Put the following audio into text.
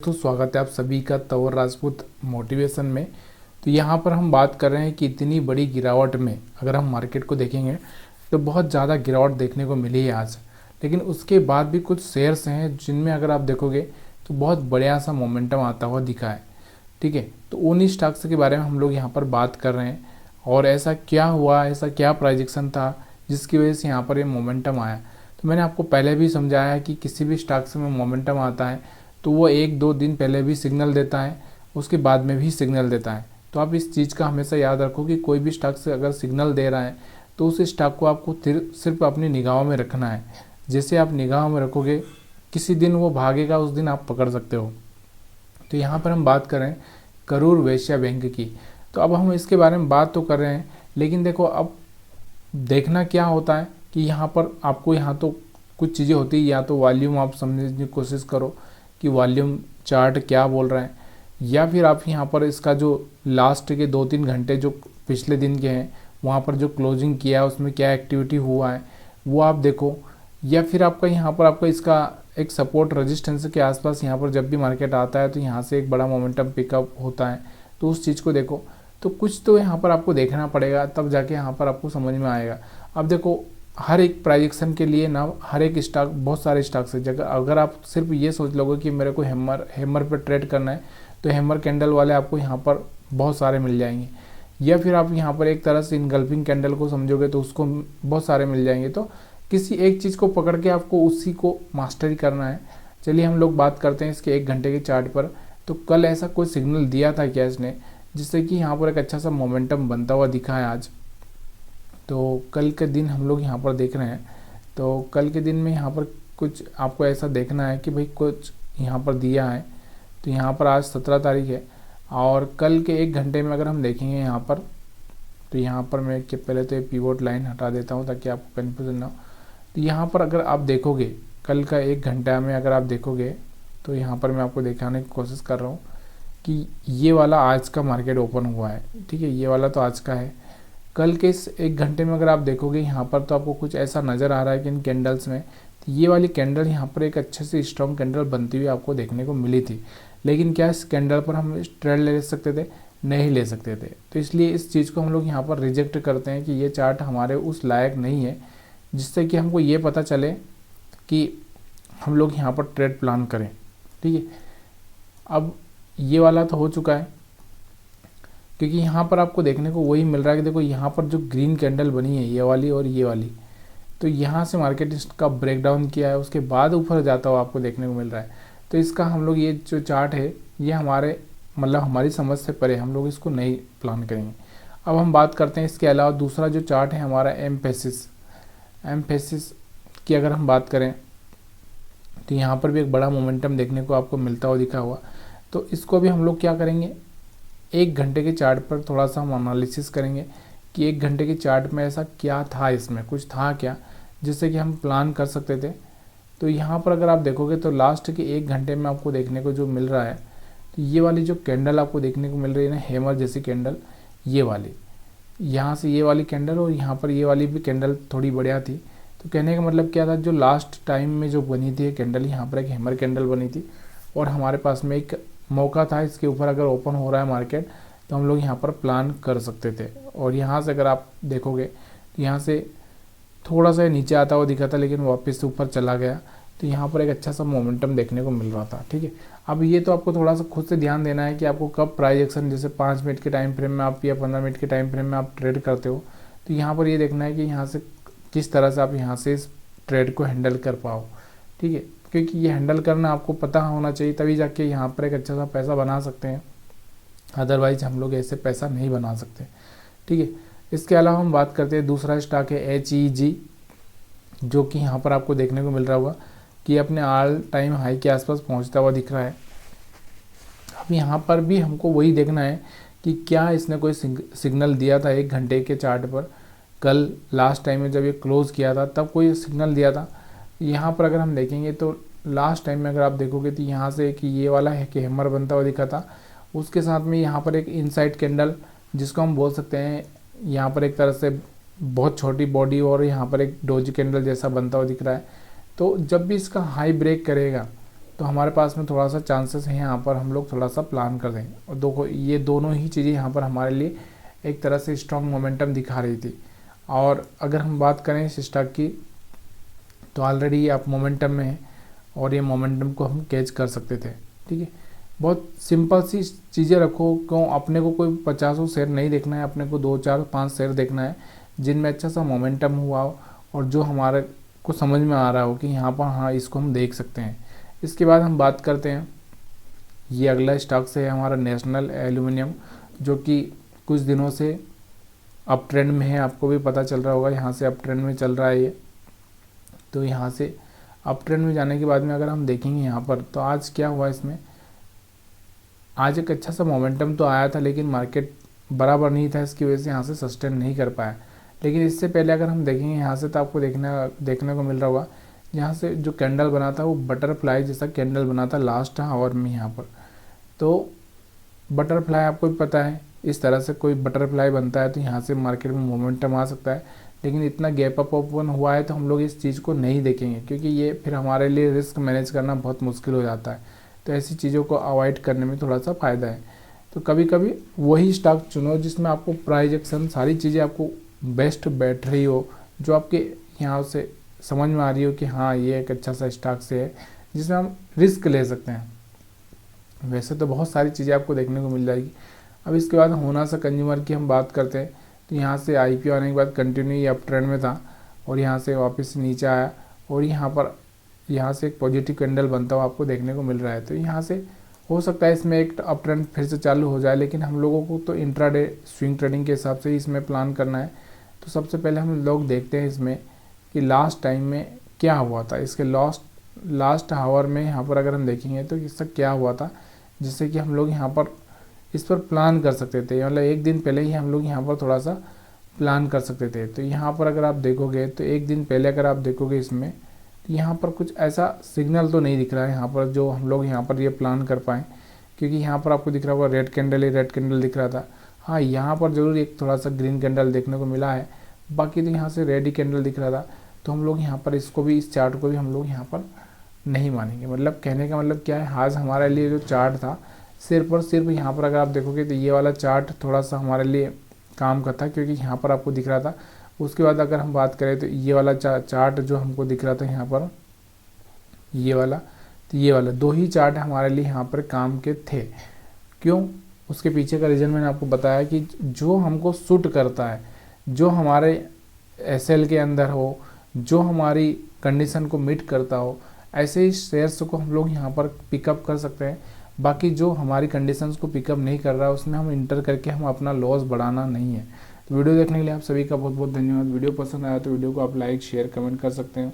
तो स्वागत है आप सभी का तंवर राजपूत मोटिवेशन में। तो यहाँ पर हम बात कर रहे हैं कि इतनी बड़ी गिरावट में अगर हम मार्केट को देखेंगे तो बहुत ज़्यादा गिरावट देखने को मिली है आज। लेकिन उसके बाद भी कुछ शेयर्स हैं जिनमें अगर आप देखोगे तो बहुत बढ़िया सा मोमेंटम आता हुआ दिखा है। ठीक है, तो उन्हीं स्टॉक्स के बारे में हम लोग यहाँ पर बात कर रहे हैं और ऐसा क्या हुआ, ऐसा क्या प्रोजेक्शन था जिसकी वजह से यहाँ पर ये मोमेंटम आया। तो मैंने आपको पहले भी समझाया है कि किसी भी स्टॉक्स में मोमेंटम आता है तो वो 1-2 दिन पहले भी सिग्नल देता है, उसके बाद में भी सिग्नल देता है। तो आप इस चीज़ का हमेशा याद रखो कि कोई भी स्टॉक से अगर सिग्नल दे रहा है तो उस स्टॉक को आपको सिर्फ अपनी निगाहों में रखना है। जैसे आप निगाहों में रखोगे, किसी दिन वो भागेगा, उस दिन आप पकड़ सकते हो। तो यहाँ पर हम बात कर रहे हैं करूर वैश्य बैंक की। तो अब हम इसके बारे में बात तो कर रहे हैं, लेकिन देखो अब देखना क्या होता है कि यहाँ पर आपको यहाँ तो कुछ चीज़ें होती है, या तो वॉल्यूम आप समझने की कोशिश करो कि वॉल्यूम चार्ट क्या बोल रहा है, या फिर आप यहाँ पर इसका जो लास्ट के 2-3 घंटे जो पिछले दिन के हैं वहाँ पर जो क्लोजिंग किया है उसमें क्या एक्टिविटी हुआ है वो आप देखो, या फिर आपका यहाँ पर आपका इसका एक सपोर्ट रेजिस्टेंस के आसपास यहाँ पर जब भी मार्केट आता है तो यहाँ से एक बड़ा मोमेंटम पिकअप होता है, तो उस चीज़ को देखो। तो कुछ तो यहाँ पर आपको देखना पड़ेगा, तब जाके यहाँ पर आपको समझ में आएगा। अब देखो हर एक प्राइजेक्शन के लिए ना हर एक स्टॉक, बहुत सारे स्टॉक्स है जगह। अगर आप सिर्फ ये सोच लोगे कि मेरे को हैमर पर ट्रेड करना है तो हैमर कैंडल वाले आपको यहाँ पर बहुत सारे मिल जाएंगे, या फिर आप यहाँ पर एक तरह से इनगल्फिंग कैंडल को समझोगे तो उसको बहुत सारे मिल जाएंगे। तो किसी एक चीज़ को पकड़ के आपको उसी को मास्टरी करना है। चलिए हम लोग बात करते हैं इसके 1 घंटे के चार्ट पर। तो कल ऐसा कोई सिग्नल दिया था क्या इसने, जिससे कि यहाँ पर एक अच्छा सा मोमेंटम बनता हुआ दिखा है आज। तो कल के दिन हम लोग यहाँ पर देख रहे हैं, तो कल के दिन में यहाँ पर कुछ आपको ऐसा देखना है कि भाई कुछ यहाँ पर दिया है। तो यहाँ पर आज 17 तारीख है और कल के 1 घंटे में अगर हम देखेंगे यहाँ पर, तो यहाँ पर मैं कि पहले तो ये पिवोट लाइन हटा देता हूँ ताकि आपको कन्फ्यूजन ना हो। तो यहाँ पर अगर आप देखोगे कल का 1 घंटा में अगर आप देखोगे तो यहाँ पर मैं आपको दिखाने की कोशिश कर रहा हूँ कि ये वाला आज का मार्केट ओपन हुआ है। ठीक है, ये वाला तो आज का है। कल के इस 1 घंटे में अगर आप देखोगे यहाँ पर तो आपको कुछ ऐसा नज़र आ रहा है कि इन कैंडल्स में तो ये वाली कैंडल यहाँ पर एक अच्छे से स्ट्रॉन्ग कैंडल बनती हुई आपको देखने को मिली थी। लेकिन क्या इस कैंडल पर हम ट्रेड ले सकते थे? नहीं ले सकते थे। तो इसलिए इस चीज़ को हम लोग यहाँ पर रिजेक्ट करते हैं कि ये चार्ट हमारे उस लायक नहीं है जिससे कि हमको ये पता चले कि हम लोग यहाँ पर ट्रेड प्लान करें। ठीक है, अब ये वाला तो हो चुका है, क्योंकि यहाँ पर आपको देखने को वही मिल रहा है कि देखो यहाँ पर जो ग्रीन कैंडल बनी है ये वाली और ये वाली, तो यहाँ से मार्केट इसका ब्रेकडाउन किया है, उसके बाद ऊपर जाता हुआ आपको देखने को मिल रहा है। तो इसका हम लोग ये जो चार्ट है ये हमारे मतलब हमारी समझ से परे, हम लोग इसको नहीं प्लान करेंगे। अब हम बात करते हैं इसके अलावा दूसरा जो चार्ट है हमारा एम्फेसिस की अगर हम बात करें तो यहाँ पर भी एक बड़ा मोमेंटम देखने को आपको मिलता हुआ दिखा हुआ। तो इसको भी हम लोग क्या करेंगे, 1 घंटे के चार्ट पर थोड़ा सा हम एनालिसिस करेंगे कि 1 घंटे के चार्ट में ऐसा क्या था, इसमें कुछ था क्या जिससे कि हम प्लान कर सकते थे। तो यहाँ पर अगर आप देखोगे तो लास्ट के 1 घंटे में आपको देखने को जो मिल रहा है, तो ये वाली जो कैंडल आपको देखने को मिल रही है ना, हैमर जैसी कैंडल, ये वाली, यहाँ से ये वाली कैंडल और यहाँ पर ये वाली भी कैंडल थोड़ी बढ़िया थी। तो कहने का मतलब क्या था, जो लास्ट टाइम में जो बनी थी कैंडल, यहाँ पर एक हैमर कैंडल बनी थी और हमारे पास में एक मौका था, इसके ऊपर अगर ओपन हो रहा है मार्केट तो हम लोग यहाँ पर प्लान कर सकते थे। और यहाँ से अगर आप देखोगे तो यहाँ से थोड़ा सा नीचे आता हुआ दिखा था लेकिन वापस से ऊपर चला गया, तो यहाँ पर एक अच्छा सा मोमेंटम देखने को मिल रहा था। ठीक है, अब ये तो आपको थोड़ा सा खुद से ध्यान देना है कि आपको कब प्राइस एक्शन, जैसे 5 मिनट के टाइम फ्रेम में आप या 15 मिनट के टाइम फ्रेम में आप ट्रेड करते हो, तो यहाँ पर ये देखना है कि यहाँ से किस तरह से आप यहाँ से इस ट्रेड को हैंडल कर पाओ। ठीक है, क्योंकि ये हैंडल करना आपको पता होना चाहिए, तभी जाके यहाँ पर एक अच्छा सा पैसा बना सकते हैं, अदरवाइज हम लोग ऐसे पैसा नहीं बना सकते। ठीक है, इसके अलावा हम बात करते हैं दूसरा स्टॉक है HEG, जो कि यहाँ पर आपको देखने को मिल रहा होगा कि अपने ऑल टाइम हाई के आसपास पहुँचता हुआ दिख रहा है। अब यहाँ पर भी हमको वही देखना है कि क्या इसने कोई सिग्नल दिया था 1 घंटे के चार्ट पर, कल लास्ट टाइम में जब ये क्लोज़ किया था तब कोई सिग्नल दिया था। यहाँ पर अगर हम देखेंगे तो लास्ट टाइम में अगर आप देखोगे तो यहाँ से कि ये वाला है कि हैमर बनता हुआ दिखा था, उसके साथ में यहाँ पर एक इनसाइड कैंडल जिसको हम बोल सकते हैं, यहाँ पर एक तरह से बहुत छोटी बॉडी और यहाँ पर एक डोजी कैंडल जैसा बनता हुआ दिख रहा है। तो जब भी इसका हाई ब्रेक करेगा तो हमारे पास में थोड़ा सा चांसेस है यहाँ पर हम लोग थोड़ा सा प्लान कर दें। और ये दोनों ही चीज़ें यहाँ पर हमारे लिए एक तरह से स्ट्रॉन्ग मोमेंटम दिखा रही थी। और अगर हम बात करें इस स्टॉक की, तो ऑलरेडी आप मोमेंटम में है और ये मोमेंटम को हम कैच कर सकते थे। ठीक है, बहुत सिंपल सी चीज़ें रखो। क्यों अपने को कोई 50 शेयर नहीं देखना है, अपने को 2 4 5 शेयर देखना है जिनमें अच्छा सा मोमेंटम हुआ हो और जो हमारे को समझ में आ रहा हो कि यहाँ पर हाँ इसको हम देख सकते हैं। इसके बाद हम बात करते हैं, ये अगला स्टॉक से है हमारा नेशनल एल्यूमिनियम, जो कि कुछ दिनों से अप ट्रेंड में है। आपको भी पता चल रहा होगा, यहाँ से अप ट्रेंड में चल रहा है ये। तो यहाँ से अप ट्रेंड में जाने के बाद में अगर हम देखेंगे यहाँ पर, तो आज क्या हुआ इसमें, आज एक अच्छा सा मोमेंटम तो आया था लेकिन मार्केट बराबर नहीं था, इसकी वजह से यहाँ से सस्टेन नहीं कर पाया। लेकिन इससे पहले अगर हम देखेंगे यहाँ से, तो आपको देखने को मिल रहा होगा यहाँ से जो कैंडल बना था वो बटरफ्लाई जैसा कैंडल बना था लास्ट आवर में यहाँ पर। तो बटरफ्लाई आपको भी पता है, इस तरह से कोई बटरफ्लाई बनता है तो यहाँ से मार्केट में मोमेंटम आ सकता है। लेकिन इतना गैप अप ओपन हुआ है तो हम लोग इस चीज़ को नहीं देखेंगे, क्योंकि ये फिर हमारे लिए रिस्क मैनेज करना बहुत मुश्किल हो जाता है। तो ऐसी चीज़ों को अवॉइड करने में थोड़ा सा फ़ायदा है। तो कभी कभी वही स्टॉक चुनो जिसमें आपको प्राइजेक्शन सारी चीज़ें आपको बेस्ट बैठ रही हो, जो आपके यहाँ से समझ में आ रही हो कि हाँ ये एक अच्छा सा स्टॉक से है जिसमें हम रिस्क ले सकते हैं। वैसे तो बहुत सारी चीज़ें आपको देखने को मिल जाएगी। अब इसके बाद होनासा कंज्यूमर की हम बात करते हैं, तो यहाँ से IPO आने के बाद कंटिन्यू ये अप ट्रेंड में था और यहाँ से वापस नीचे आया और यहाँ से एक पॉजिटिव कैंडल बनता हुआ आपको देखने को मिल रहा है। तो यहाँ से हो सकता है इसमें एक अप ट्रेंड फिर से चालू हो जाए, लेकिन हम लोगों को तो इंट्राडे स्विंग ट्रेडिंग के हिसाब से ही इसमें प्लान करना है। तो सबसे पहले हम लोग देखते हैं इसमें कि लास्ट टाइम में क्या हुआ था। इसके लास्ट आवर में यहाँ पर अगर हम देखेंगे तो इसका क्या हुआ था, जिससे कि हम लोग यहाँ पर इस पर प्लान कर सकते थे। मतलब एक दिन पहले ही हम लोग यहाँ पर थोड़ा सा प्लान कर सकते थे। तो यहाँ पर अगर आप देखोगे तो एक दिन पहले अगर आप देखोगे इसमें, तो यहाँ पर कुछ ऐसा सिग्नल तो नहीं दिख रहा है यहाँ पर जो हम लोग यहाँ पर ये प्लान कर पाएँ, क्योंकि यहाँ पर आपको दिख रहा होगा रेड कैंडल दिख रहा था। हाँ, यहाँ पर ज़रूर एक थोड़ा सा ग्रीन कैंडल देखने को मिला है, बाकी तो यहाँ से रेड ही कैंडल दिख रहा था। तो हम लोग यहाँ पर इसको भी, इस चार्ट को भी हम लोग यहाँ पर नहीं मानेंगे। मतलब कहने का मतलब क्या है, आज हमारे लिए जो चार्ट था सिर्फ और सिर्फ यहाँ पर अगर आप देखोगे तो ये वाला चार्ट थोड़ा सा हमारे लिए काम करता, क्योंकि यहाँ पर आपको दिख रहा था। उसके बाद अगर हम बात करें तो ये वाला चार्ट जो हमको दिख रहा था यहाँ पर, ये वाला, तो ये वाला 2 ही चार्ट हमारे लिए यहाँ पर काम के थे। क्यों, उसके पीछे का रीज़न मैंने आपको बताया कि जो हमको सूट करता है, जो हमारे SL के अंदर हो, जो हमारी कंडीशन को मीट करता हो, ऐसे ही शेयर्स को हम लोग यहाँ पर पिकअप कर सकते हैं। बाकी जो हमारी कंडीशंस को पिकअप नहीं कर रहा है उसमें हम इंटर करके हम अपना लॉस बढ़ाना नहीं है। तो वीडियो देखने के लिए आप सभी का बहुत बहुत धन्यवाद। वीडियो पसंद आया तो वीडियो को आप लाइक शेयर कमेंट कर सकते हैं।